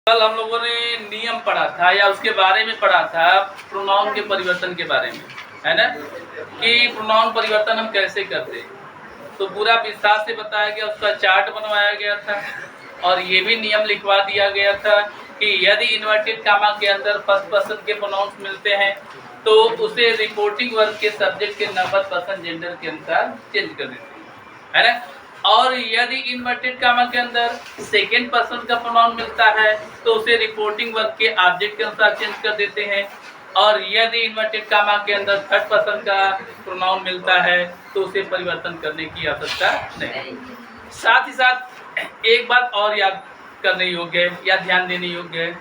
कल हम लोगों ने नियम पढ़ा था या उसके बारे में पढ़ा था, प्रोनाउन के परिवर्तन के बारे में, है ना, कि प्रोनाउन परिवर्तन हम कैसे करते हैं। तो पूरा विस्तार से बताया गया, उसका चार्ट बनवाया गया था और ये भी नियम लिखवा दिया गया था कि यदि इन्वर्टेड कामा के अंदर फर्स्ट पर्सन के प्रोनाउंस मिलते हैं तो उसे रिपोर्टिंग वर्ब के सब्जेक्ट के नंबर पर्सन जेंडर के अनुसार चेंज कर देते हैं, है ना। और यदि इन्वर्टेड कामा के अंदर सेकेंड पर्सन का प्रोनाउन मिलता है तो उसे रिपोर्टिंग वर्ब के ऑब्जेक्ट के अनुसार चेंज कर देते हैं। और यदि इन्वर्टेड कामा के अंदर थर्ड पर्सन का प्रोनाउन मिलता है तो उसे परिवर्तन करने की आवश्यकता नहीं। साथ ही साथ एक बात और याद करने योग्य है या ध्यान देने योग्य है,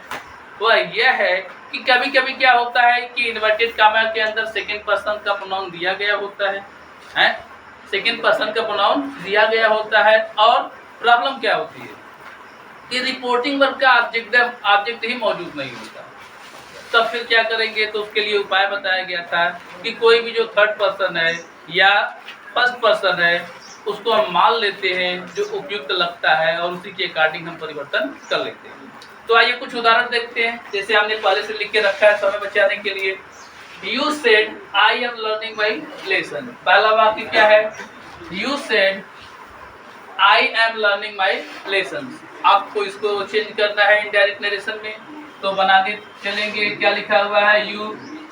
वह यह है कि कभी कभी क्या होता है कि इन्वर्टेड कामा के अंदर सेकेंड पर्सन का प्रोनाउन दिया गया होता है, सेकेंड पर्सन का प्रोनाउन दिया गया होता है और प्रॉब्लम क्या होती है कि रिपोर्टिंग वर्ब का ऑब्जेक्ट ही मौजूद नहीं होता। तब फिर क्या करेंगे, तो उसके लिए उपाय बताया गया था कि कोई भी जो थर्ड पर्सन है या फर्स्ट पर्सन है उसको हम मान लेते हैं जो उपयुक्त लगता है और उसी के अकॉर्डिंग हम परिवर्तन कर लेते हैं। तो आइए कुछ उदाहरण देखते हैं, जैसे हमने पहले से लिख के रखा है समय बचाने के लिए। You said I am learning my lesson। पहला वाक्य क्या है, You said I am learning my lessons। आपको इसको चेंज करना है इनडायरेक्ट नरेशन में, तो बनाते चलेंगे। क्या लिखा हुआ है, You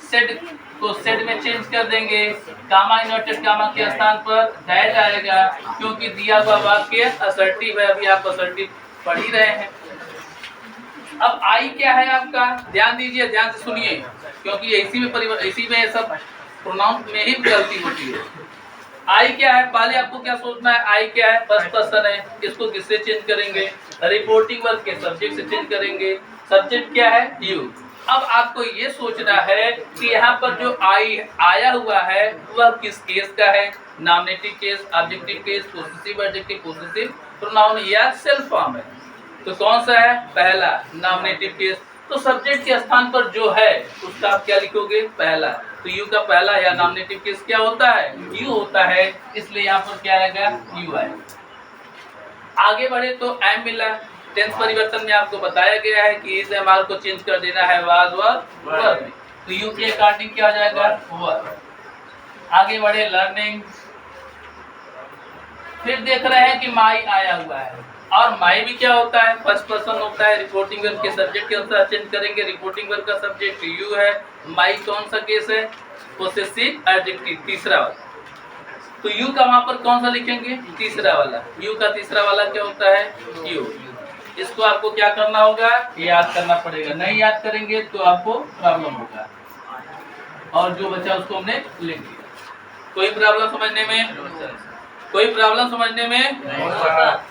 said को said में चेंज कर देंगे, कामा इन्वर्टेड कामा के स्थान पर दैट आएगा क्योंकि दिया हुआ वाक्य असर्टिव है। अभी आप असर्टिव पढ़ ही रहे हैं। अब आई क्या है आपका, ध्यान दीजिए, ध्यान से सुनिए, क्योंकि इसी में सब प्रोनाउन में ही गलती होती है। आई क्या है, पहले आपको क्या सोचना है, आई क्या है, फर्स्ट पर्सन है, इसको किससे चेंज करेंगे, रिपोर्टिंग वर्ब के सब्जेक्ट से चेंज करेंगे। सब्जेक्ट क्या है, यू। अब आपको ये सोचना है कि यहाँ पर जो आई आया हुआ है वह किस केस का है, nominative case, objective case, possessive adjective, possessive pronoun या सेल्फ फॉर्म है। तो कौन सा है, पहला नॉमिनेटिव केस। तो सब्जेक्ट के स्थान पर जो है उसका आप क्या लिखोगे, पहला। तो यू का पहला या नॉमिनेटिव केस क्या होता है, यू होता है, इसलिए यहाँ पर क्या आएगा, यू आएगा। आगे बढ़े तो एम मिला। टेंस परिवर्तन में आपको बताया गया है कि इस एमआर को चेंज कर देना है वाज वर्ब में, तो यू के अकॉर्डिंग क्या आ जाएगा, वर्ब। आगे बढ़े लर्निंग। फिर देख रहे हैं कि माई आया हुआ है और माई भी क्या होता है, फर्स्ट पर्सन होता है, रिपोर्टिंग वर्ब के सब्जेक्ट के अनुसार चेंज करेंगे। रिपोर्टिंग वर्ब का सब्जेक्ट यू है, माई कौन सा केस है, पोसेसिव एडजेक्टिव, तीसरा वाला। तो यू का वहां पर कौन सा लिखेंगे, तीसरा वाला। यू का तीसरा वाला क्या होता है, यू। इसको आपको क्या करना होगा, याद करना पड़ेगा, नहीं याद करेंगे तो आपको प्रॉब्लम होगा। और जो बचा उसको हमने लिख दिया। कोई प्रॉब्लम समझने में, कोई प्रॉब्लम समझने में,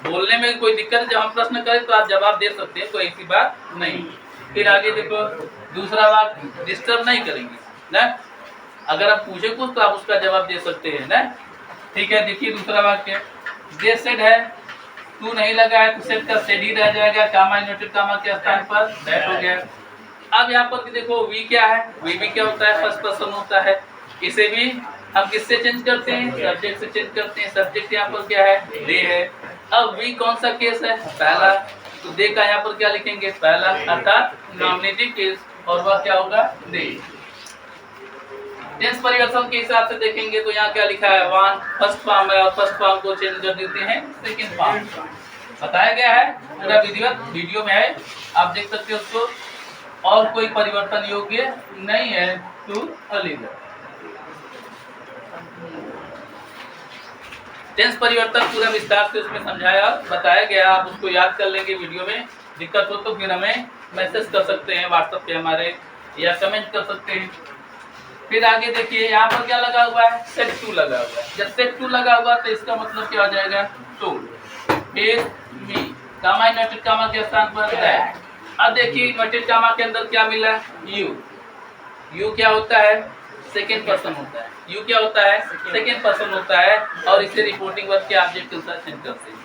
बोलने में कोई दिक्कत, जब हम प्रश्न करें तो आप जवाब दे सकते हैं, कोई ऐसी बात नहीं। फिर आगे देखो, दूसरा वाक्य डिस्टर्ब नहीं करेंगे ना, अगर आप पूछे कुछ तो आप उसका जवाब दे सकते हैं ना, ठीक है। देखिए दूसरा वाक्य, दे सेड है, तू नहीं लगा है तो सेड का सेड ही रह जाएगा, कामा इन्वर्टेड कामा के स्थान पर दैट हो गया। अब यहाँ पर देखो वी क्या है, वी भी क्या होता है, फर्स्ट पर्सन होता है, इसे भी हम किससे चेंज करते हैं, सब्जेक्ट से चेंज करते हैं। सब्जेक्ट यहाँ पर क्या है, दे है। अब वी कौन सा केस है, पहला, तो दे का यहाँ पर क्या लिखेंगे, पहला, अर्थात नॉमिनेटिव केस, और वह क्या होगा, दे। टेंस परिवर्तन के हिसाब से देखेंगे तो यहाँ क्या लिखा है, वन फर्स्ट फॉर्म है और फर्स्ट फॉर्म को चेंज कर देते हैं सेकंड फॉर्म। बताया गया है, पूरा वीडियो में है, आप देख सकते हो उसको। और कोई परिवर्तन योग्य नहीं है टू अलीगढ़। टेंस परिवर्तन पूरा विस्तार से उसमें समझाया बताया गया, आप उसको याद कर लेंगे। वीडियो में दिक्कत हो तो फिर हमें मैसेज कर सकते हैं व्हाट्सएप पे हमारे, या कमेंट कर सकते हैं। फिर आगे देखिए यहाँ पर क्या लगा हुआ है, सेट टू लगा हुआ है। जब सेट टू लगा हुआ तो इसका मतलब क्या हो जाएगा, टू। फिर मी, कामा इन्वर्टेड कामा के स्थान पर दैट। अब देखिए इन्वर्टेड कामा के अंदर क्या मिला, यू। यू क्या होता है, सेकेंड पर्सन होता है। यू क्या होता है, सेकेंड पर्सन होता है, और इसे रिपोर्टिंग वर्ब के ऑब्जेक्ट के साथ चेंज करते हैं।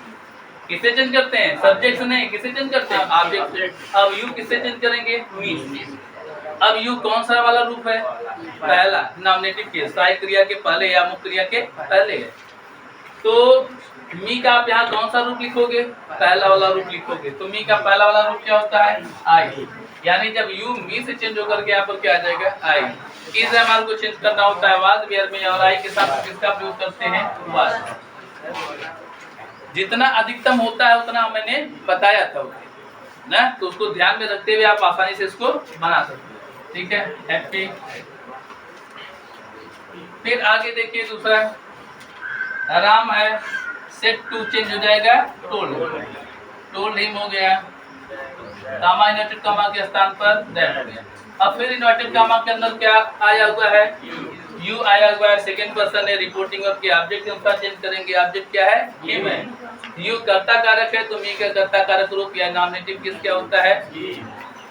किसे चेंज करते हैं, सब्जेक्ट से नहीं, किसे चेंज करते हैं, ऑब्जेक्ट से। अब यू किससे चेंज करेंगे, मी। अब यू कौन सा वाला रूप है, पहला, नॉमिनेटिव केस, सहायक क्रिया के पहले या मुख्य क्रिया के पहले है। तो मी का आप यहाँ कौन सा रूप लिखोगे? पहला वाला रूप लिखोगे। तो मी का पहला वाला रूप क्या होता है? आई। यानी जब यू मी से चेंज होकर के यहाँ पर क्या आ जाएगा? आई। इस एमआर को चेंज करना होता है वाज वेयर में, और आई के साथ किसका प्रयोग करते हैं? वाज। जितना अधिकतम होता है उतना मैंने बताया था ना, तो उसको ध्यान में रखते हुए आप आसानी से इसको बना सकते हो। ठीक है, हैप्पी। फिर आगे देखिए दूसरा राम है, सेट टू चेंज हो जाएगा टोल्ड। टोल्ड हिम हो गया, कामा इन्वर्टेड कामा के स्थान पर दैट हो गया। अब फिर इन्वर्टेड कामा के अंदर क्या आया हुआ है? यू आया हुआ है, सेकंड पर्सन है, रिपोर्टिंग वर्ब के ऑब्जेक्ट के अनुसार चेंज करेंगे। ऑब्जेक्ट क्या है? हिम है। यू कर्ता कारक है, तो मी का कर्ता कारक रूप या नॉमिनेटिव किस क्या होता है?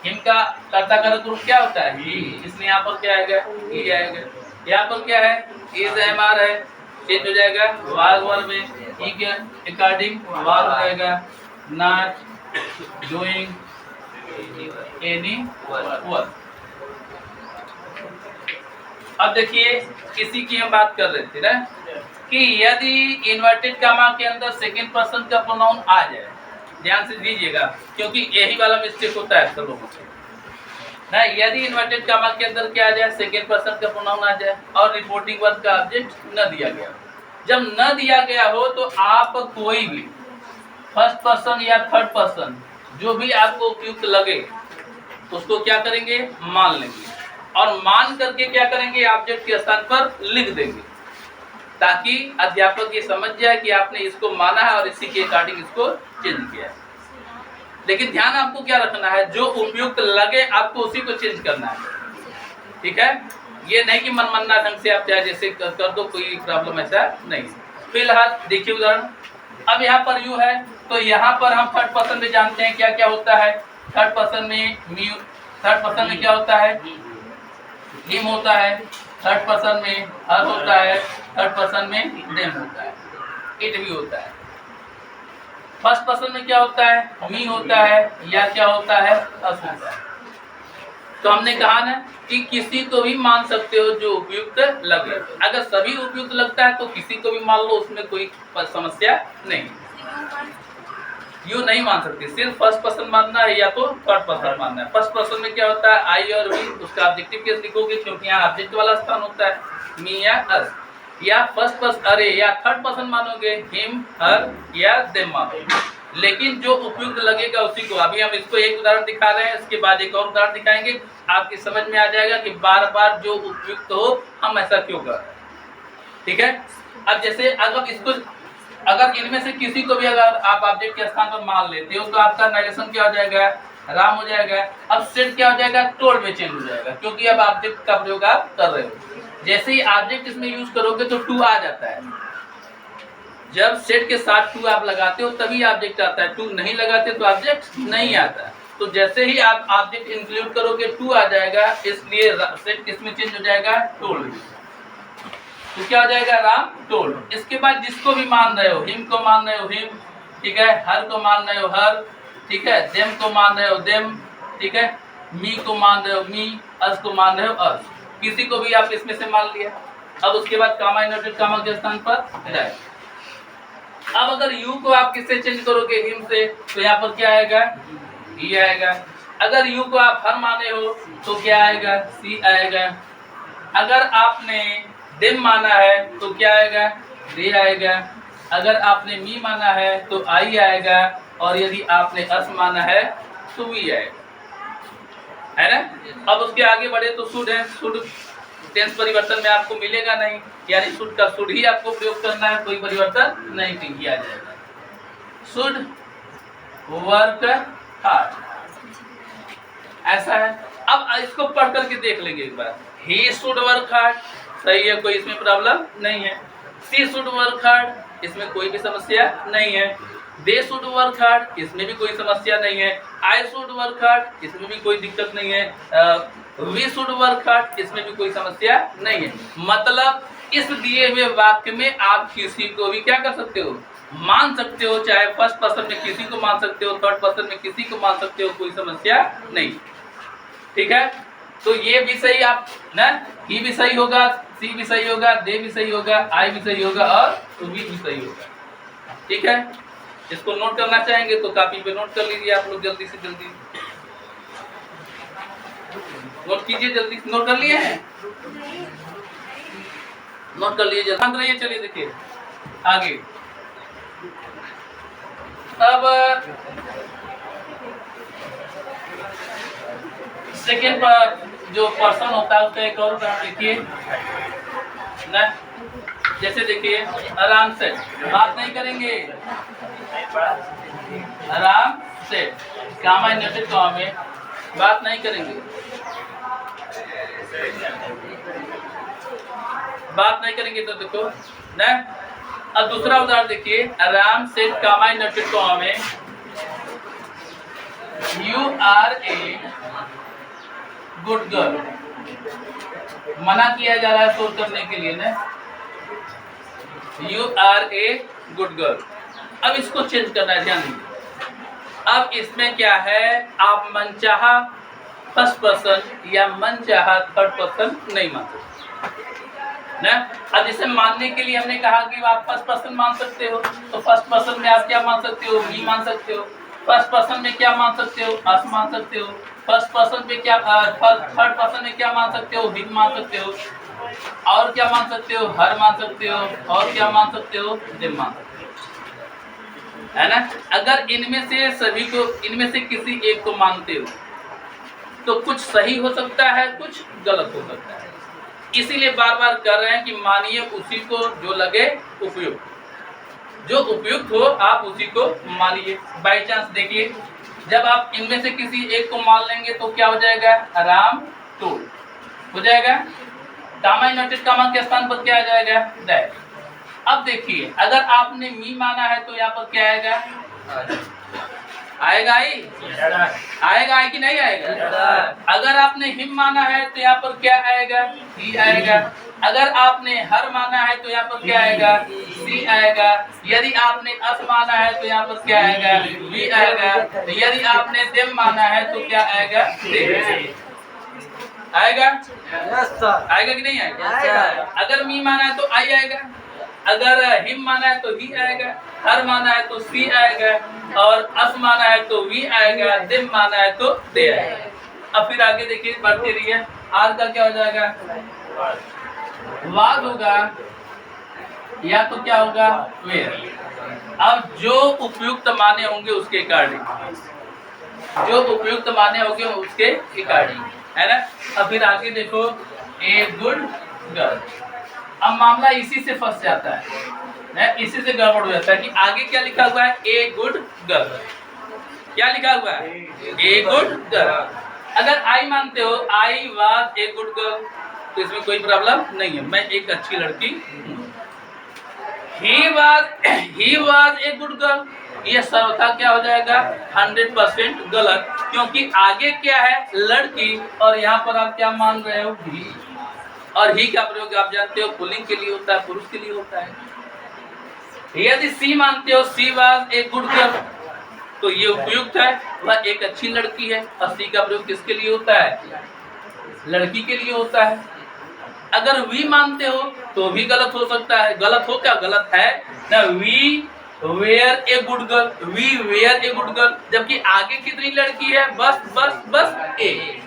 हिम का कर्ता कारक रूप क्या होता है? ही। इसमें यहाँ पर क्या आएगा? ही आएगा। यहाँ पर क्या है? इज एमआर है, चेंज हो जाएगा वाज वर्ब में, ही के अकॉर्डिंग वाज हो जाएगा नॉट डूइंग एनी वर्क। अब देखिए किसी की हम बात कर रहे थे ना कि यदि इन्वर्टेड कामा के अंदर सेकंड पर्सन का प्रोनाउन आ जाए, ध्यान से दीजिएगा क्योंकि यही वाला मिस्टेक होता है सब लोगों से ना। यदि इन्वर्टेड कामा के अंदर क्या आ जाए? सेकंड पर्सन का प्रोनाउन आ जाए और रिपोर्टिंग वर्ब का ऑब्जेक्ट न दिया गया। जब न दिया गया हो तो आप कोई भी फर्स्ट पर्सन या थर्ड पर्सन जो भी आपको उपयुक्त लगे उसको क्या करेंगे? मान लेंगे, और मान करके क्या करेंगे? ऑब्जेक्ट के स्थान पर लिख देंगे, ताकि अध्यापक ये समझ जाए कि आपने इसको माना है और इसी के अकॉर्डिंग इसको चेंज किया है। लेकिन ध्यान आपको क्या रखना है? जो उपयुक्त लगे आपको उसी को चेंज करना है। ठीक है, ये नहीं कि मनमाना ढंग से आप चाहे जैसे कर दो, कोई प्रॉब्लम ऐसा नहीं। फिलहाल देखिए उदाहरण, अब यहाँ पर यू है, तो यहाँ पर हम थर्ड पर्सन में जानते हैं क्या क्या होता है। थर्ड पर्सन में मी, थर्ड पर्सन में क्या होता है? हिम होता है, थर्ड पर्सन में हर होता है, थर्ड पर्सन में देम होता है, इट भी होता है। फर्स्ट पर्सन में क्या होता है? मी होता है या क्या होता है? अस होता है। तो हमने कहा ना कि किसी को भी मान सकते हो जो उपयुक्त लगे। अगर सभी उपयुक्त लगता है तो किसी को भी मान लो, उसमें कोई समस्या नहीं। यू नहीं मान सकते, सिर्फ फर्स्ट पर्सन मानना है या तो थर्ड पर्सन मानना है। फर्स्ट पर्सन में क्या होता है? आई और वी, उसका ऑब्जेक्टिव केस लिखोगे क्योंकि यहाँ ऑब्जेक्ट वाला स्थान होता है, मी या अस। या फर्स्ट पर्सन अरे या थर्ड पर्सन मानोगे, हिम हर या देम मानोगे। लेकिन जो उपयुक्त लगेगा उसी को। अभी हम इसको एक उदाहरण दिखा रहे हैं, इसके बाद एक और उदाहरण दिखाएंगे, आपकी समझ में आ जाएगा कि बार बार जो उपयुक्त हो हम ऐसा क्यों कर रहे हैं। ठीक है, अब जैसे अगर इनमें से किसी को भी अगर आप ऑब्जेक्ट के स्थान पर मान लेते हो तो आपका नरेशन क्या हो जाएगा? राम हो जाएगा। अब सेट क्या हो जाएगा? टोल्ड में चेंज हो जाएगा, क्योंकि अब ऑब्जेक्ट का प्रयोग आप कर रहे हो। जैसे ही ऑब्जेक्ट इसमें यूज करोगे तो टू आ जाता है। जब सेट के साथ टू आप लगाते हो तभी ऑब्जेक्ट आता है, टू नहीं लगाते तो ऑब्जेक्ट नहीं आता। तो जैसे ही आप ऑब्जेक्ट इंक्लूड करोगे टू आ जाएगा, इसलिए सेट किसमें चेंज हो जाएगा? टोल्ड। तो क्या हो जाएगा? राम टोल्ड। इसके बाद जिसको भी मान रहे हो, हिम को मान रहे हो हिम, ठीक है, हर को मान रहे हो हर, ठीक है, देम को मान रहे हो देम, ठीक है, मी को मान रहे हो मी, अस को मान रहे हो अस। किसी को भी आप इसमें से मान लिया। अब उसके बाद कामा इन्वर्टेड कामा के स्थान पर दैट। अब अगर यू को आप किससे चेंज करोगे? हिम से, तो यहाँ पर क्या आएगा? ही आएगा। अगर यू को आप हर माने हो तो क्या आएगा? सी आएगा। अगर आपने देम माना है तो क्या आएगा? दे आएगा। अगर आपने मी माना है तो आई आएगा, और यदि आपने अस माना है तो वी आएगा, है ना। अब उसके आगे बढ़े तो शुड है। शुड टेंस परिवर्तन में आपको मिलेगा नहीं, यानी शुड का शुड ही आपको प्रयोग करना है, कोई परिवर्तन नहीं किया जाएगा। शुड वर्क हार्ड, ऐसा है। अब इसको पढ़ करके देख लेंगे एक बार। ही शुड वर्क हार्ड, सही है, कोई इसमें प्रॉब्लम नहीं है। सी शुड वर्क हार्ड, इसमें कोई भी समस्या नहीं है। दे शुड वर्क हार्ड, इसमें भी कोई समस्या नहीं है। आई शुड वर्क हार्ड, इसमें भी कोई दिक्कत नहीं है। वी शुड वर्क हार्ड, इसमें भी कोई समस्या नहीं है। मतलब इस दिए हुए वाक्य में आप किसी को भी क्या कर सकते हो? मान सकते हो। चाहे फर्स्ट पर्सन में किसी को मान सकते हो, थर्ड पर्सन में किसी को मान सकते हो, कोई समस्या नहीं। ठीक है, तो ये भी सही आप ना, ये भी सही होगा, सी भी सही होगा, दे भी सही होगा, आई भी सही होगा और वी भी सही होगा। ठीक है, इसको नोट करना चाहेंगे तो कॉपी पे नोट कर लीजिए आप लोग जल्दी से जल्दी। नोट कीजिए जल्दी से। नोट कर लिए हैं? नोट कर लीजिए, शांत रहिए। चलिए देखिए आगे। अब सेकेंड पर जो पर्सन होता है उसका एक और उदाहरण देखिए ना। जैसे देखिए आराम से बात नहीं करेंगे, आराम से कामा इन्वर्टेड कॉमा में बात नहीं करेंगे, बात नहीं करेंगे तो देखो ना। अब दूसरा उदाहरण देखिए, आराम से कामा इन्वर्टेड कॉमा में you are a good girl. मना किया जा रहा है शोर करने के लिए ना, you are a good girl. अब इसको चेंज करना है, ध्यान दीजिए। अब इसमें क्या है, आप मनचाहा फर्स्ट पर्सन या मनचाहा थर्ड पर्सन नहीं मान सकते ना। अब इसे मानने के लिए हमने कहा कि आप फर्स्ट पर्सन मान सकते हो, तो फर्स्ट पर्सन में आप क्या मान सकते हो, मी मान सकते हो। फर्स्ट पर्सन में क्या मान सकते हो, अस मान सकते हो। फर्स्ट पर्सन में क्या, थर्ड पर्सन में क्या मान सकते हो, हिम मान सकते हो। और क्या मान सकते हो, हर मान सकते हो। और क्या मान सकते हो, दिम मान सकते हो, है ना। अगर इनमें से सभी को, इनमें से किसी एक को मानते हो तो कुछ सही हो सकता है, कुछ गलत हो सकता है। इसीलिए बार बार कर रहे हैं कि मानिए उसी को जो लगे उपयुक्त, जो उपयुक्त हो आप उसी को मानिए। बाई चांस देखिए, जब आप इनमें से किसी एक को मान लेंगे तो क्या हो जाएगा, आराम टोल्ड हो जाएगा। कामा इन्वर्टेड कामा के स्थान पर क्या आ जाएगा, दैट। अब देखिए, अगर आपने मी माना है तो यहाँ पर क्या आएगा, आएगा ही, आएगा ही कि नहीं आएगा। अगर आपने हिम माना है तो यहाँ पर क्या आएगा, ही आएगा। अगर आपने हर माना है तो यहाँ पर क्या आएगा, सी आएगा। यदि आपने अस माना है तो यहाँ पर क्या आएगा, वी आएगा। यदि आपने देम माना है तो क्या आएगा, दे आएगा। आएगा कि नहीं आएगा। अगर मी माना है तो आई आएगा, अगर हिम माना है तो ही आएगा, हर माना है तो सी आएगा, और अस माना है तो वी आएगा, दिम माना है तो दे आएगा। अब फिर आगे देखिए, बढ़ते रहिए। आर का क्या हो जाएगा, वाज होगा, या तो क्या होगा, वेयर। अब जो उपयुक्त माने होंगे उसके अकॉर्डिंग, जो उपयुक्त माने होंगे उसके अकॉर्डिंग, है ना। अब फिर आगे देखो, ए गुड गर्ल। अब मामला इसी से फंस जाता है, इसी से गड़बड़ हो जाता है कि आगे क्या लिखा हुआ है, ए गुड गर्ल। क्या लिखा हुआ है, ए गुड गर्ल। अगर आई मानते हो, I was a good girl, तो इसमें कोई प्रॉब्लम नहीं है, मैं एक अच्छी लड़की हूँ। He was a good girl, ये सर्वथा क्या हो जाएगा, 100% गलत, क्योंकि आगे क्या है, लड़की, और यहाँ पर आप क्या मान रहे हो, ही। और ही का प्रयोग आप जानते हो पुल्लिंग के लिए होता है, पुरुष के लिए होता है। यदि सी मानते हो, she was a good girl, तो ये उपयुक्त है, वह एक अच्छी लड़की है। और सी का प्रयोग किसके लिए होता है, लड़की के लिए होता है। अगर वी मानते हो तो भी गलत हो सकता है। गलत हो क्या, गलत है ना। We were a good girl, we were a good girl, जबकि आगे कितनी लड़की है, बस बस बस ए।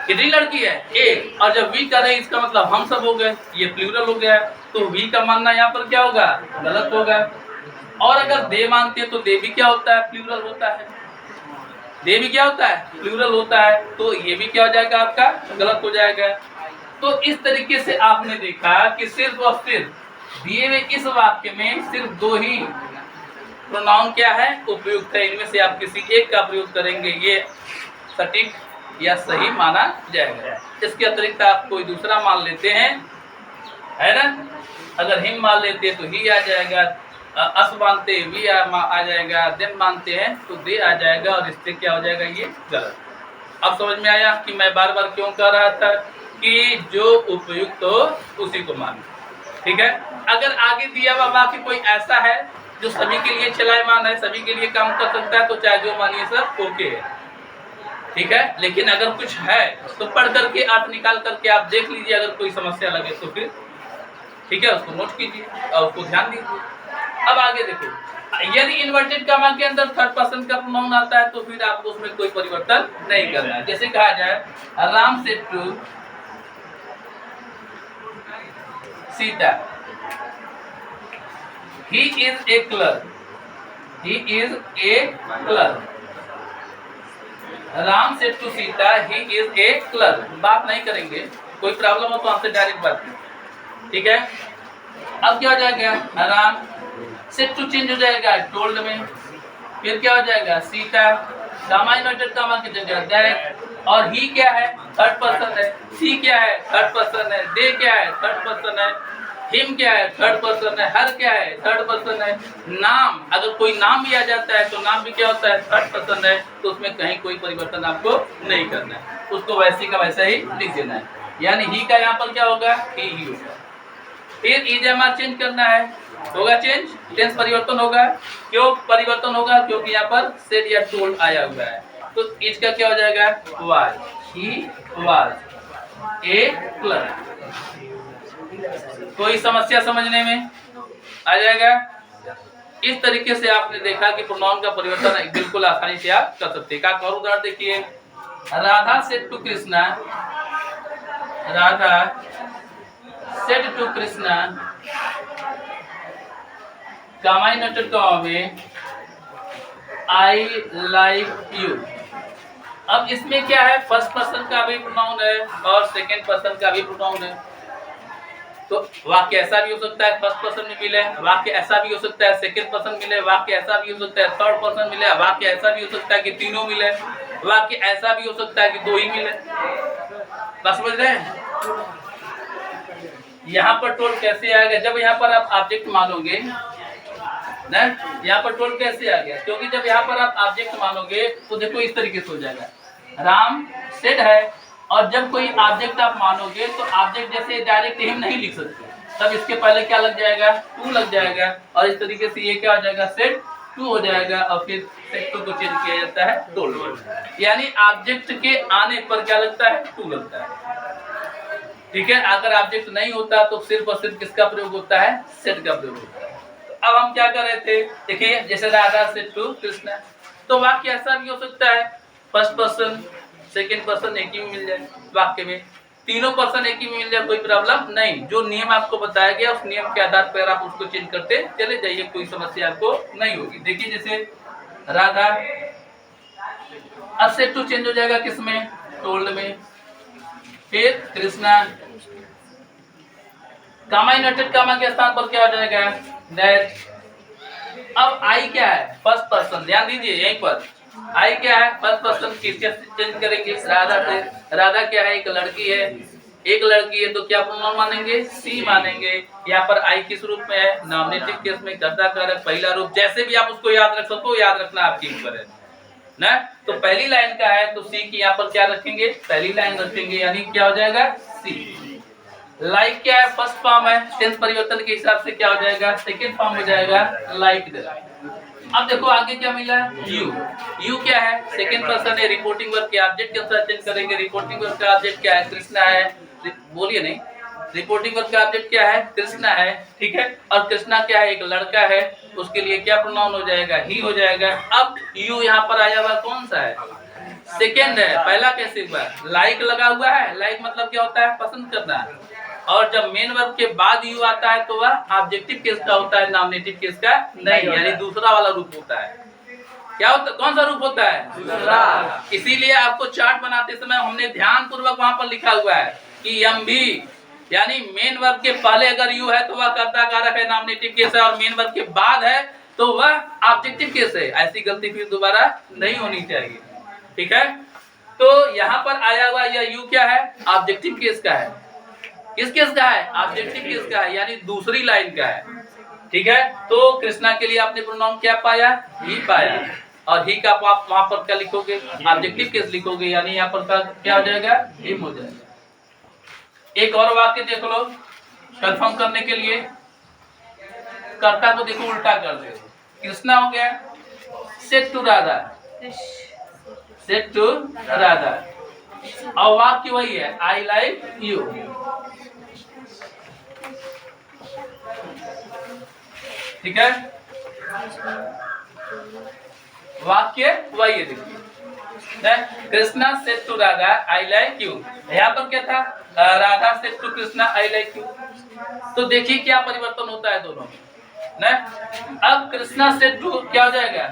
कितनी लड़की है, ए। और जब वी कर रहे हैं इसका मतलब हम सब हो गए, ये प्लूरल हो गया, तो वी का मानना यहाँ पर क्या होगा, गलत होगा। और अगर दे मानते हैं तो दे भी क्या होता है, प्लूरल होता है। दे भी क्या होता है, प्लूरल होता है, तो ये भी क्या हो जाएगा, आपका गलत हो जाएगा। तो इस तरीके से आपने देखा कि सिर्फ और सिर्फ दिए हुए इस वाक्य में सिर्फ दो ही प्रोनाउन क्या है, उपयुक्त है। इनमें से आप किसी एक का प्रयोग करेंगे, ये सटीक या सही माना जाएगा। इसके अतिरिक्त आप कोई दूसरा मान लेते हैं, है ना। अगर हिम मान लेते हैं तो ही आ जाएगा, अस मानते वी आ जाएगा, दिम मानते हैं तो दे आ जाएगा, और इससे क्या हो जाएगा, ये गलत। अब समझ में आया कि मैं बार बार क्यों कह रहा था कि जो उपयुक्त हो उसी को मान। ठीक है। अगर आगे दिया हुआ वाक्य कोई ऐसा है जो सभी के लिए चलायमान है, सभी के लिए काम कर सकता है, तो चाहे जो मानिए सर ओके है। ठीक है। लेकिन अगर कुछ है तो पढ़ करके अर्थ निकाल करके आप देख लीजिए, अगर कोई समस्या लगे तो फिर ठीक है उसको नोट कीजिए और उसको ध्यान दीजिए। अब आगे देखो, यदि इन्वर्टेड कॉमा के अंदर थर्ड पर्सन का प्रोनाउन आता है तो फिर आपको उसमें कोई परिवर्तन नहीं करना है। जैसे कहा जाए Ram said to Sita, he is a clerk, he is a clerk. Ram said to Sita, he is a clerk. बात नहीं करेंगे, कोई प्रॉब्लम हो तो आपसे डायरेक्ट बात कीजिए, ठीक है। अब क्या हो जाएगा, राम सेड टू चेंज हो जाएगा टोल्ड में, फिर क्या हो जाएगा सीता, गामा इन्वर्टेड कामा की जगह दैट, और ही क्या है थर्ड पर्सन है, सी क्या है थर्ड पर्सन है, दे क्या है थर्ड पर्सन है, हिम क्या है थर्ड पर्सन है, हर क्या है थर्ड पर्सन है। नाम, अगर कोई नाम भी आ जाता है तो नाम भी क्या होता है थर्ड पर्सन है, तो उसमें कहीं कोई परिवर्तन आपको नहीं करना है, उसको वैसे का वैसा ही लिख देना है। यानी ही का यहाँ पर क्या होगा ही होगा। फिर इजमार चेंज करना है, होगा चेंज, टेंस परिवर्तन होगा। क्यों परिवर्तन होगा, क्योंकि यहाँ पर सेड या टोल्ड आया हुआ है, तो इज का क्या हो जाएगा was, he was a clerk. कोई समस्या समझने में आ जाएगा। इस तरीके से आपने देखा कि प्रोनाउन का परिवर्तन बिल्कुल आसानी से आप कर सकते हैं। का और उदाहरण देखिए, Radha said to Krishna, Radha said to Krishna, comma inverted comma में आई लाइक यू। अब इसमें क्या है, फर्स्ट पर्सन का भी प्रोनाउन है और सेकंड पर्सन का भी प्रोनाउन है, तो वाक्य ऐसा भी हो सकता है फर्स्ट पर्सन में मिले, वाक्य ऐसा भी हो सकता है सेकंड पर्सन मिले, वाक्य ऐसा भी हो सकता है थर्ड पर्सन मिले, वाक्य ऐसा भी हो सकता है कि तीनों मिले, वाक्य ऐसा भी हो सकता है कि दो ही मिले। बस समझ रहे हैं। यहाँ पर टोल्ड कैसे आएगा, जब यहाँ पर आप ऑब्जेक्ट मानोगे ना, यहाँ पर टोल्ड कैसे आ गया, क्योंकि जब यहाँ पर आप ऑब्जेक्ट मानोगे तो देखो इस तरीके से हो जाएगा, राम सेड है, और जब कोई ऑब्जेक्ट आप मानोगे तो ऑब्जेक्ट जैसे डायरेक्ट हिम नहीं लिख सकते, तब इसके पहले क्या लग जाएगा टू लग जाएगा, और इस तरीके से ये क्या हो जाएगा सेड टू हो जाएगा, और फिर सेड टू को चेंज किया जाता है टोल्ड, यानी ऑब्जेक्ट के आने पर क्या लगता है टू लगता है, ठीक है। अगर ऑब्जेक्ट नहीं होता तो सिर्फ और सिर्फ किसका प्रयोग होता है सेड का प्रयोग होता है। अब हम क्या कर रहे थे, देखिए जैसे राधा सेड टू कृष्णा, तो वाक्य ऐसा भी हो सकता है फर्स्ट पर्सन सेकंड पर्सन एक ही में मिल जाए, वाक्य में तीनों पर्सन एक ही में मिल जाए, कोई प्रॉब्लम नहीं। जो नियम आपको बताया गया उस नियम के आधार पर आप उसको चेंज करते चले जाइए, कोई समस्या आपको नहीं होगी। देखिए जैसे राधा, अब सेड टू चेंज हो जाएगा किसमें टोल्ड में, फिर कृष्णा, कामा इन्वर्टेड कामा के स्थान पर क्या हो जाएगा दैट। अब आई क्या है फर्स्ट पर्सन, ध्यान दीजिए यहीं पर आई क्या है फर्स्ट पर्सन, किसके चेंज करेंगे राधा से। राधा क्या है एक लड़की है, एक लड़की है तो क्या प्रोनाउन मानेंगे सी मानेंगे। यहाँ पर आई किस रूप में है नॉमिनेटिव केस में कर्ता कारक पहला रूप, जैसे भी आप उसको याद रख सको याद रखना आपके ऊपर है ना। तो पहली लाइन का है तो सी की यहाँ पर क्या रखेंगे पहली लाइन रखेंगे, यानी क्या हो जाएगा सी। लाइक क्या है फर्स्ट फॉर्म है, टेंस परिवर्तन के हिसाब से क्या हो जाएगा सेकंड फॉर्म हो जाएगा लाइक। अब देखो आगे क्या मिला यू, यू क्या है सेकंड पर्सन है, रिपोर्टिंग वर्ब के ऑब्जेक्ट के अनुसार चेंज करेंगे। रिपोर्टिंग वर्ब का ऑब्जेक्ट क्या है कृष्णा है, बोलिए नहीं, रिपोर्टिंग वर्ब का ऑब्जेक्ट क्या है कृष्णा है, ठीक है। और कृष्णा क्या है एक लड़का है, उसके लिए क्या प्रोनाउन हो जाएगा ही हो जाएगा। अब यू यहाँ पर आया हुआ कौन सा है सेकेंड है, पहला कैसे हुआ लाइक लगा हुआ है, लाइक मतलब क्या होता है पसंद करना, और जब मेन वर्ब के बाद यू आता है तो वह ऑब्जेक्टिव केस का होता है नॉमिनेटिव केस का नहीं, यानी दूसरा वाला रूप होता है। क्या होता कौन सा रूप होता है दूसरा। इसीलिए आपको चार्ट बनाते समय हमने ध्यान पूर्वक वहां पर लिखा हुआ है कि एम भी, यानी मेन वर्ब के पहले अगर यू है तो वह कर्ता कारक है नॉमिनेटिव केस है, और मेन वर्ब के बाद है तो वह ऑब्जेक्टिव केस है। ऐसी गलती फिर दोबारा नहीं होनी चाहिए, ठीक है। तो यहाँ पर आया हुआ यह यू क्या है ऑब्जेक्टिव केस का है, किस केस का है ऑब्जेक्टिव केस का है, यानी दूसरी लाइन का है, ठीक है। तो कृष्णा के लिए आपने प्रोनाउन क्या पाया ही पाया, और ही का आप वहां पर क्या लिखोगे ऑब्जेक्टिव केस लिखोगे, यानी यहाँ पर क्या हो जाएगा हिम हो जाएगा। एक और वाक्य देख लो कंफर्म करने के लिए, कर्ता को देखो उल्टा कर दे, कृष्णा हो गया said to Radha, said to Radha. और वाक्य वही है, आई लाइक यू। ठीक है, वाक्य वही है। देखिए, Krishna said to Radha I like you. यहाँ पर क्या था, Radha said to Krishna I like you. तो देखिए क्या परिवर्तन होता है दोनों में ना। अब कृष्णा सेड टू क्या हो जाएगा,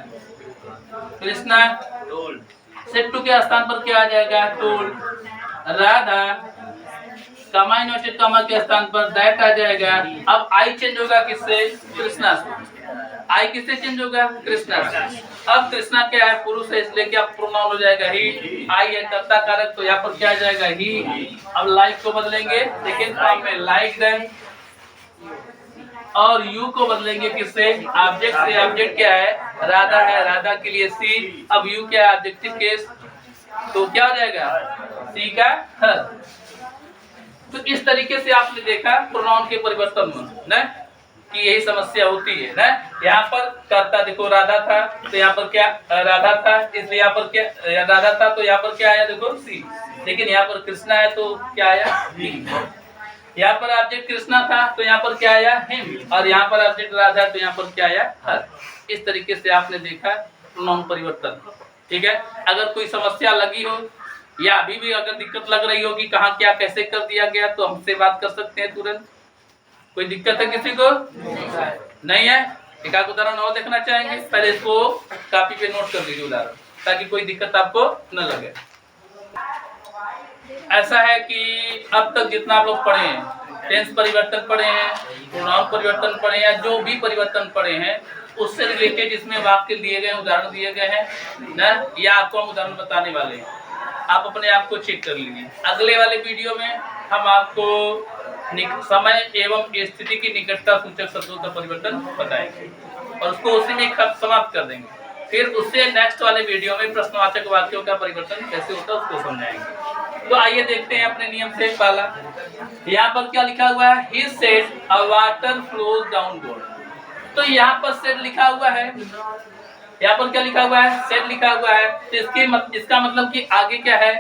कृष्णा सेड टू के स्थान पर क्या आ जाएगा, टोल्ड। राधा कमा इन्वर्टेड कमा के स्थान पर दैट आ जाएगा। अब आई चेंज होगा किससे, कृष्णा से। आई किससे चेंज होगा, कृष्णा से। अब कृष्णा क्या है, पुरुष है, इसलिए क्या प्रोनाउन हो जाएगा ही। आई है कर्ता कारक, तो यहाँ पर क्या आ जाएगा, ही। अब लाइक को बदलेंगे सेकेंड फॉर्म में, लाइक देम। और यू को बदलेंगे किससे, ऑब्जेक्ट से। ऑब्जेक्ट क्या है, राधा है, राधा के लिए सी। अब यू क्या है, ऑब्जेक्टिव केस, तो क्या हो जाएगा, सी का हर। तो इस तरीके से आपने देखा प्रोनाउन के परिवर्तन में ना, कि यही समस्या होती है ना। यहाँ पर कर्ता देखो राधा था, तो यहाँ पर क्या राधा था, इसलिए यहाँ पर क्या राधा था, तो यहाँ पर क्या आया देखो सी। लेकिन यहाँ पर कृष्णा है तो क्या आया, ही। यहाँ पर ऑब्जेक्ट कृष्णा था तो यहाँ पर क्या आया, हिम। और यहाँ पर ऑब्जेक्ट राधा तो यहाँ पर क्या आया, हर। इस तरीके से आपने देखा प्रोनाउन परिवर्तन। ठीक है, अगर कोई समस्या लगी हो या अभी भी अगर दिक्कत लग रही हो कि कहाँ क्या कैसे कर दिया गया, तो हमसे बात कर सकते हैं तुरंत। कोई दिक्कत है किसी को, नहीं है? एक आध उदाहरण और देखना चाहेंगे, पहले इसको कॉपी पे नोट कर लीजिए उदाहरण, ताकि कोई दिक्कत आपको न लगे। ऐसा है कि अब तक जितना आप लोग पढ़े हैं, टेंस परिवर्तन पढ़े हैं, प्रोनाउन परिवर्तन पढ़े हैं, जो भी परिवर्तन पढ़े हैं उससे रिलेटेड इसमें वाक्य दिए गए, उदाहरण दिए गए हैं ना, या आपको हम उदाहरण बताने वाले हैं। आप अपने आप को चेक कर लीजिए। अगले वाले वीडियो में हम आपको समय एवं स्थिति की निकटता सूचक शब्दों का परिवर्तन बताएंगे और उसको उसी में समाप्त कर देंगे। फिर उससे नेक्स्ट वाले वीडियो में प्रश्नवाचक वाक्यों का परिवर्तन कैसे होता है उसको समझाएंगे। तो आइए देखते हैं अपने नियम से। पहला, यहाँ पर क्या लिखा हुआ है, he said a water flows downward। तो यहाँ पर said लिखा हुआ है, यहाँ पर क्या लिखा हुआ है, said लिखा हुआ है। तो इसका मतलब कि आगे क्या है,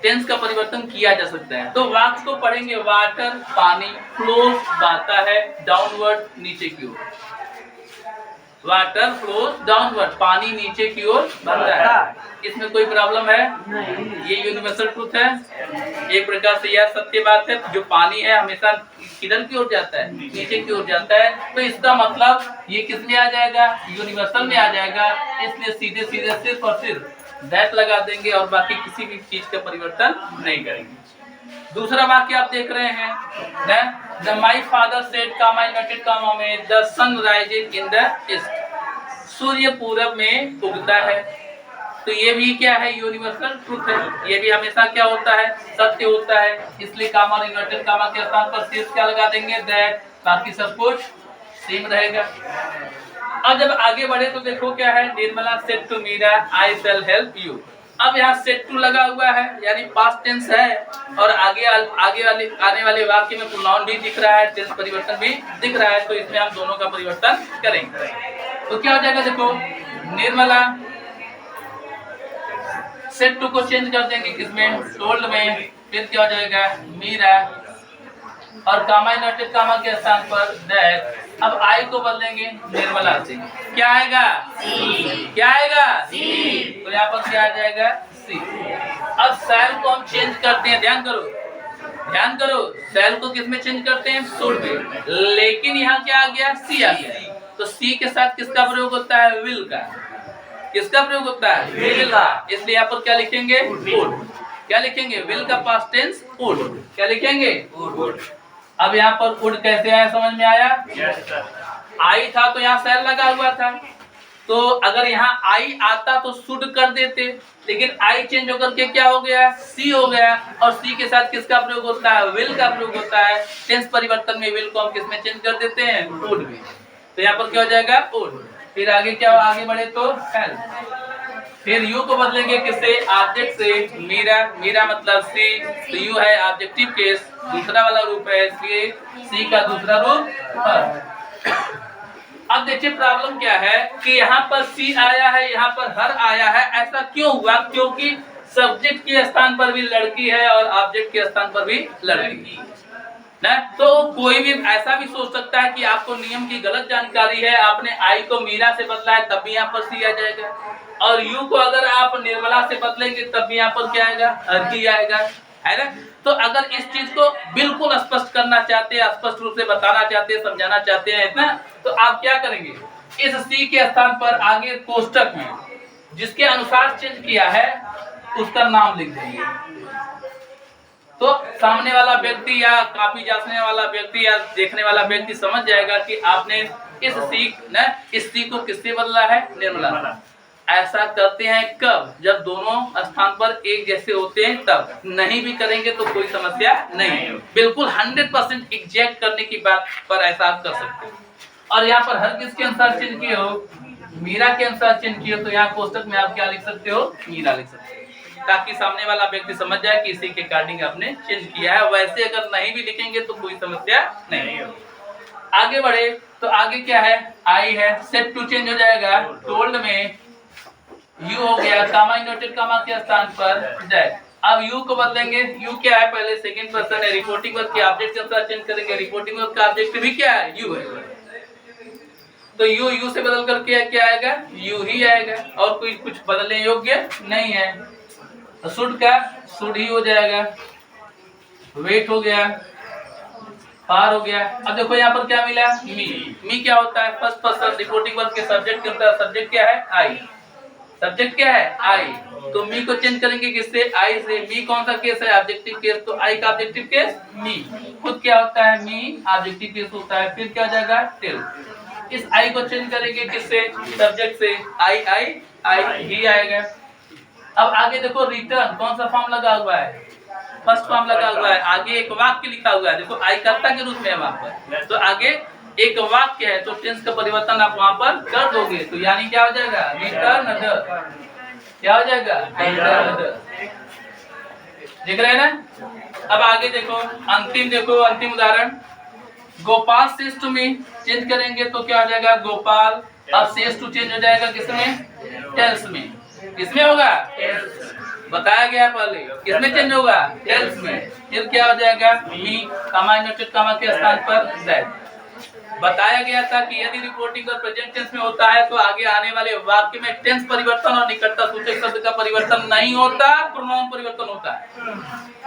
टेंस का परिवर्तन किया जा सकता है। तो वाक्य को पढ़ेंगे, वाटर पानी, फ्लोज बहता है, डाउनवर्ड नीचे की ओर। वाटर फ्लोज डाउनवर्ड, पानी नीचे की ओर बहता है। इसमें कोई प्रॉब्लम है नहीं, ये यूनिवर्सल ट्रूथ है। एक प्रकार से यह सत्य बात है, जो पानी है हमेशा किधर की ओर जाता है, नीचे की ओर जाता है। तो इसका मतलब ये किस में आ जाएगा, यूनिवर्सल में आ जाएगा। इसलिए सीधे सीधे सिर्फ और सिर्फ दैट लगा देंगे और बाकी किसी भी चीज का परिवर्तन नहीं करेंगे। दूसरा वाक्य आप देख रहे हैं, the my father said comma inverted comma में, the sun rises in the east. सूर्य पूरब में उगता है। तो ये भी क्या है, यूनिवर्सल ट्रूथ है। ये भी हमेशा क्या होता है, सत्य होता है। इसलिए कामा और इन्वर्टेड कामा के स्थान पर सिर्फ क्या लगा देंगे, दैट। बाकी सब कुछ सेम रहेगा। अब जब आगे बढ़े तो देखो क्या है, Nirmala said to Meera I shall help you. अब यहाँ सेड टू लगा हुआ है, यानी पास्ट टेंस है, और आगे आने वाले वाक्य में प्रोनाउन भी दिख रहा है, टेंस परिवर्तन भी दिख रहा है। तो इसमें हम दोनों का परिवर्तन करेंगे। तो क्या हो जाएगा, देखो निर्मला, सेड टू को चेंज कर देंगे किसमें, टोल्ड में। फिर क्या हो जाएगा, मीरा, और कामा इन्वर्टेड कामा के स्थान पर दैट। अब आई को बदलेंगे निर्मला से, क्या आएगा, सी। क्या आएगा, सी। तो यहाँ पर क्या आ जाएगा, सी। अब शैल को हम चेंज करते हैं, ध्यान करो ध्यान करो, शैल को किस में चेंज करते हैं, शुड में। लेकिन यहाँ क्या आ गया, सी आ गया। तो सी के साथ किसका प्रयोग होता है, विल का। किसका प्रयोग होता है, विल का। इसलिए यहाँ पर क्या लिखेंगे, वुड। क्या लिखेंगे, विल का पास्ट टेंस वुड। क्या लिखेंगे, वुड। अब यहाँ पर वुड कैसे आया, समझ में आया? आई था तो यहाँ शैल लगा हुआ था, तो अगर यहाँ आई आता तो शुड कर देते, लेकिन आई चेंज होकर के क्या हो गया, सी हो गया। और सी के साथ किसका प्रयोग होता है, विल का प्रयोग होता है। टेंस परिवर्तन में विल को हम किस में चेंज कर देते हैं, वुड में। तो यहाँ पर क्या हो जाएगा, वुड। फिर आगे क्या, आगे बढ़े तो हेल्प। फिर यू को बदलेंगे किससे, ऑब्जेक्ट से, मीरा। मीरा मतलब सी, तो यू है ऑब्जेक्टिव केस, दूसरा वाला रूप है, इसलिए सी का दूसरा रूप। अब देखिए प्रॉब्लम क्या है कि यहाँ पर सी आया है, यहाँ पर हर आया है। ऐसा क्यों हुआ? क्योंकि सब्जेक्ट के स्थान पर भी लड़की है और ऑब्जेक्ट के स्थान पर भी लड़की ना। तो कोई भी ऐसा भी सोच सकता है कि आपको नियम की गलत जानकारी है, आपने आई को मीरा से बदला है तब भी यहाँ पर सी आ जाएगा, और यू को अगर आप निर्मला से बदलेंगे तब भी यहाँ पर क्या आएगा? हरकी आएगा, है ना। तो अगर इस चीज को बिल्कुल स्पष्ट करना चाहते हैं, स्पष्ट रूप से बताना चाहते हैं, समझाना चाहते हैं इतना, तो आप क्या करेंगे? इस सी के स्थान पर आगे कोष्टक में जिसके अनुसार चेंज किया है उसका नाम लिख देंगे। तो सामने वाला व्यक्ति या काफी जांचने वाला व्यक्ति या देखने वाला व्यक्ति समझ जाएगा कि आपने इस सी को किससे बदला है? निर्मला। ऐसा करते हैं कब? जब दोनों स्थान पर एक जैसे होते हैं तब। नहीं भी करेंगे तो कोई समस्या नहीं, बिल्कुल 100% एग्जैक्ट करने की बात पर ऐसा आप कर सकते हो। और यहाँ पर हर किसके अनुसार चेंज किए हो? मीरा के अनुसार चेंज किए हो, तो यहाँ कोष्टक में आप क्या लिख सकते हो? मीरा लिख सकते हो, ताकि सामने वाला व्यक्ति समझ जाए कि इसी के अकॉर्डिंग आपने चेंज किया है। वैसे अगर नहीं भी लिखेंगे तो कोई समस्या नहीं है। आगे बढ़े तो आगे क्या है? आई है, सेट टू चेंज हो जाएगा। टोल्ड में यू हो गया, कामा इनवर्टेड कामा के स्थान पर दैट। अब यू को बदलेंगे, यू क्या है? पहले सेकंड पर्सन है, रिपोर्टिंग वर्ब के ऑब्जेक्ट के अनुसार चेंज करेंगे। रिपोर्टिंग वर्ब का ऑब्जेक्ट भी क्या है? यू है, तो यू से बदल करके क्या आएगा? यू ही आएगा, और कोई कुछ बदलने योग्य नहीं है। शुड का शुड ही हो जाएगा, वेट हो गया, फार हो गया। अब देखो यहाँ पर क्या मिला? मी क्या होता है? फर्स्ट पर्सन रिपोर्टिंग वर्ब के सब्जेक्ट के अंदर सब्जेक्ट क्या है? आई। सब्जेक्ट क्या है? आई। तो मी को चेंज करेंगे किससे? आई से। मी कौन सा केस है? ऑब्जेक्टिव केस, तो आई का ऑब्जेक्टिव केस मी। खुद क्या होता है? मी ऑब्जेक्टिव केस होता है। फिर क्या हो जाएगा? टिल। इस आई को चेंज करेंगे किससे? सब्जेक्ट से। आई आई आई ही आएगा। अब आगे देखो रिटर्न कौन सा फॉर्म लगा हुआ है? फर्स्ट फॉर्म लगा हुआ है। आगे एक वाक्य लिखा हुआ है, देखो आई कर्ता के रूप में है वहां पर, तो आगे एक वाक्य है, तो टेंस का परिवर्तन आप वहां पर कर दोगे, तो यानी क्या हो जाएगा? रिटर्न। क्या हो जाएगा? देख रहे हैं ना। अब आगे देखो, अंतिम उदाहरण, Gopal says to me change करेंगे तो क्या हो जाएगा? गोपाल। अब सेज टू चेंज हो जाएगा किसमें? टेल्स में। किसमें होगा? बताया गया पहले, किसमें चेंज होगा? टेल्स में। फिर क्या हो जाएगा? मी, कामा इनवर्टेड कामा के स्थान पर दैट। बताया गया था कि यदि रिपोर्टिंग और प्रेजेंट टेंस में होता है तो आगे आने वाले वाक्य में टेंस परिवर्तन और निकटता सूचक शब्द का परिवर्तन नहीं होता, प्रोनाउन परिवर्तन होता है।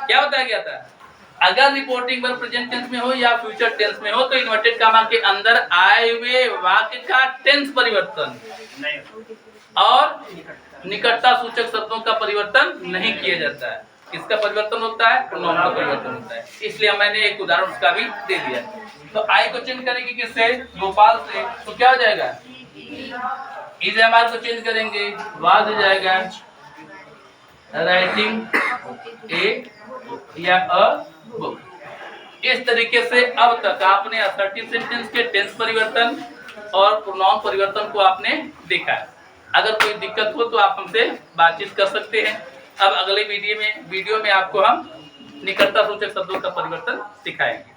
क्या बताया गया था? अगर रिपोर्टिंग वर्ब प्रेजेंट टेंस में हो या फ्यूचर टेंस में हो तो इन्वर्टेड कामा के अंदर आए हुए वाक्य का टेंस परिवर्तन और निकटता सूचक शब्दों का परिवर्तन नहीं किया जाता है। किसका परिवर्तन होता है? प्रोनाउन का परिवर्तन होता है। इसलिए मैंने एक उदाहरण उसका भी दे दिया। तो आई को चेंज करेंगे किससे? गोपाल से, तो क्या हो जाएगा? इस एमआर को चेंज करेंगे, वाज हो जाएगा राइटिंग ए या अ बुक। इस तरीके से अब तक आपने असर्टिव सेंटेंस के टेंस परिवर्तन और प्रोनाउन परिवर्तन को आपने देखा है। अगर कोई दिक्कत हो तो आप हमसे बातचीत कर सकते हैं। अब अगले वीडियो में आपको हम निकटता सूचक शब्दों का परिवर्तन सिखाएंगे।